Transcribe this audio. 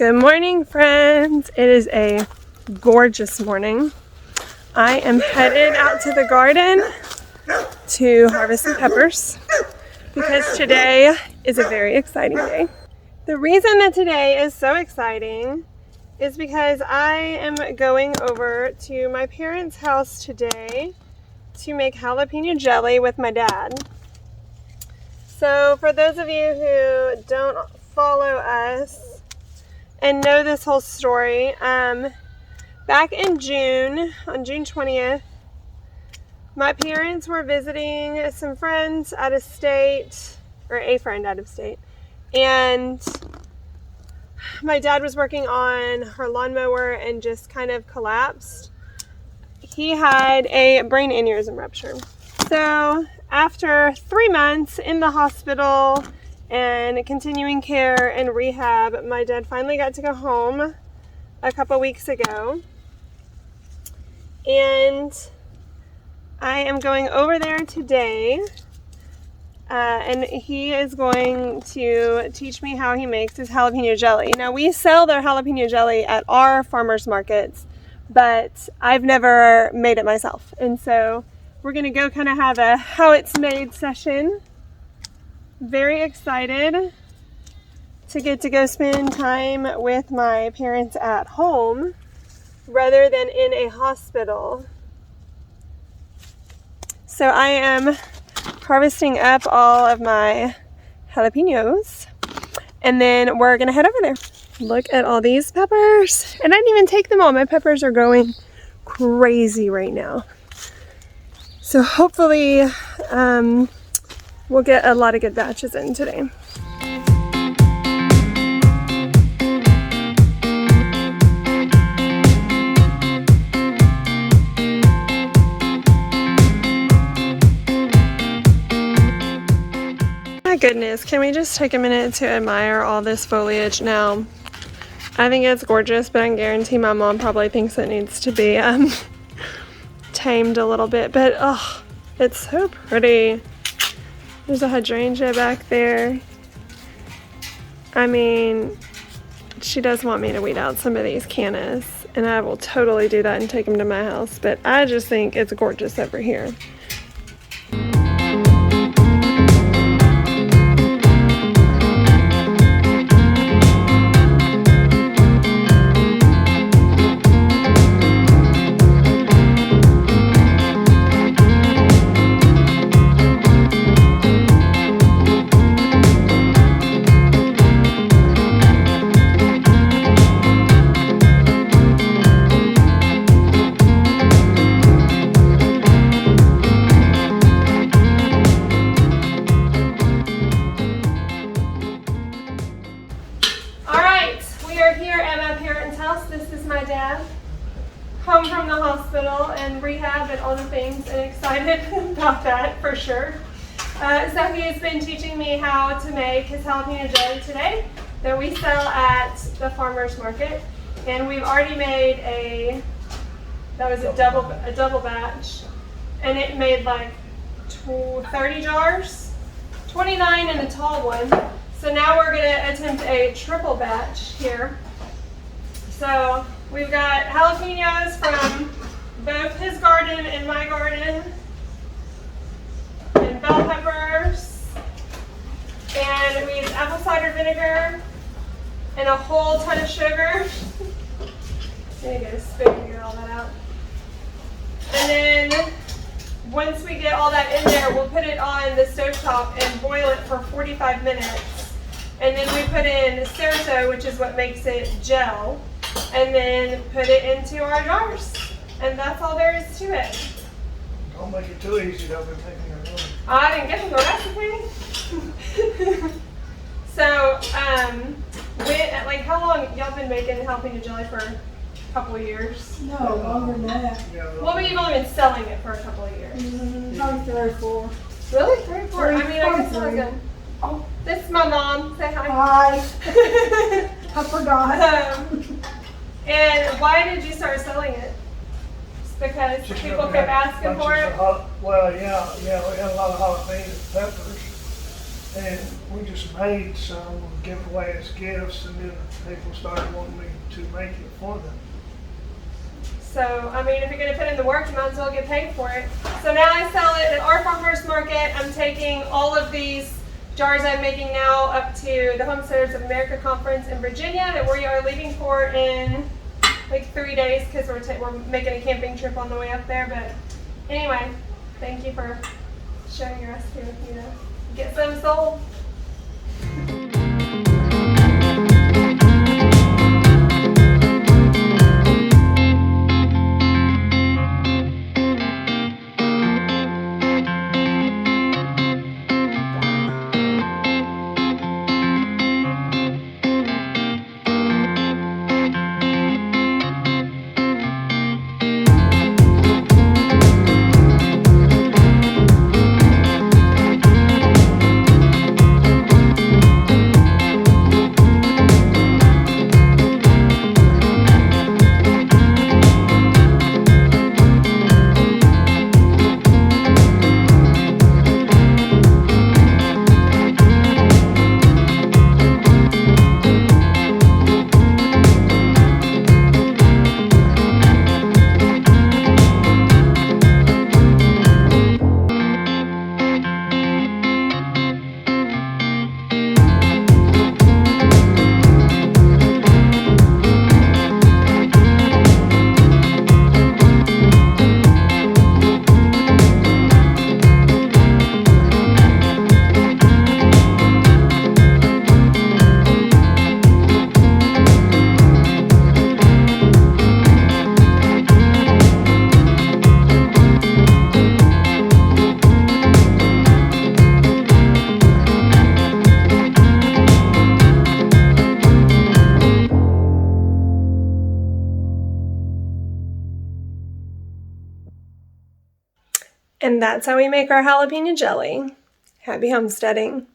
Good morning, friends. It is a gorgeous morning. I am headed out to the garden to harvest some peppers because today is a very exciting day. The reason that today is so exciting is because I am going over to my parents' house today to make jalapeno jelly with my dad. So for those of you who don't follow us and know this whole story, back in June, on June 20th, my parents were visiting some friends out of state, or a friend out of state, and my dad was working on her lawnmower and just kind of collapsed. He had a brain aneurysm rupture. So after 3 months in the hospital and continuing care and rehab, my dad finally got to go home a couple weeks ago. And I am going over there today, and he is going to teach me how he makes his jalapeno jelly. Now, we sell their jalapeno jelly at our farmers markets, but I've never made it myself. And so we're going to go kind of have a how it's made session. Very excited to get to go spend time with my parents at home rather than in a hospital. So I am harvesting up all of my jalapenos and then we're gonna head over there. Look at all these peppers. And I didn't even take them all. My peppers are going crazy right now. So hopefully we'll get a lot of good batches in today. My goodness, can we just take a minute to admire all this foliage now? I think it's gorgeous, but I guarantee my mom probably thinks it needs to be tamed a little bit, but oh, it's so pretty. There's a hydrangea back there. I mean, she does want me to weed out some of these cannas, and I will totally do that and take them to my house, but I just think it's gorgeous over here. This is my dad, home from the hospital and rehab and all the things, and excited about that for sure. So he has been teaching me how to make his jalapeno jelly today that we sell at the farmers market, and we've already made a double batch, and it made like 30 jars, 29 in the tall one. So now we're going to attempt a triple batch here. So we've got jalapenos from both his garden and my garden, and bell peppers, and we use apple cider vinegar and a whole ton of sugar. I need to get a spoon to get all that out. And then once we get all that in there, we'll put it on the stovetop and boil it for 45 minutes. And then we put in Certo, which is what makes it gel, and then put it into our jars. And that's all there is to it. Don't make it too easy, though, for taking your room. I didn't get the recipe. So, how long y'all been making jalapeno jelly for? A couple of years? No, longer than that. Well, but you've only been selling it for a couple of years. Probably 3 or 4. Really? 3 or 4? I mean, I guess Probably not good. Oh, this is my mom. Say hi. Hi. I forgot. And why did you start selling it? Just because people kept asking for it? Well, yeah, we had a lot of jalapeno peppers. And we just made some and give away as gifts, and then people started wanting me to make it for them. So, I mean, if you're going to put in the work, you might as well get paid for it. So now I sell it at our farmers market. I'm taking all of these jars I'm making now up to the Homesteaders of America conference in Virginia that we are leaving for in like 3 days because we're making a camping trip on the way up there. But anyway, thank you for sharing your recipe with me to get some sold. And that's how we make our jalapeno jelly. Happy homesteading.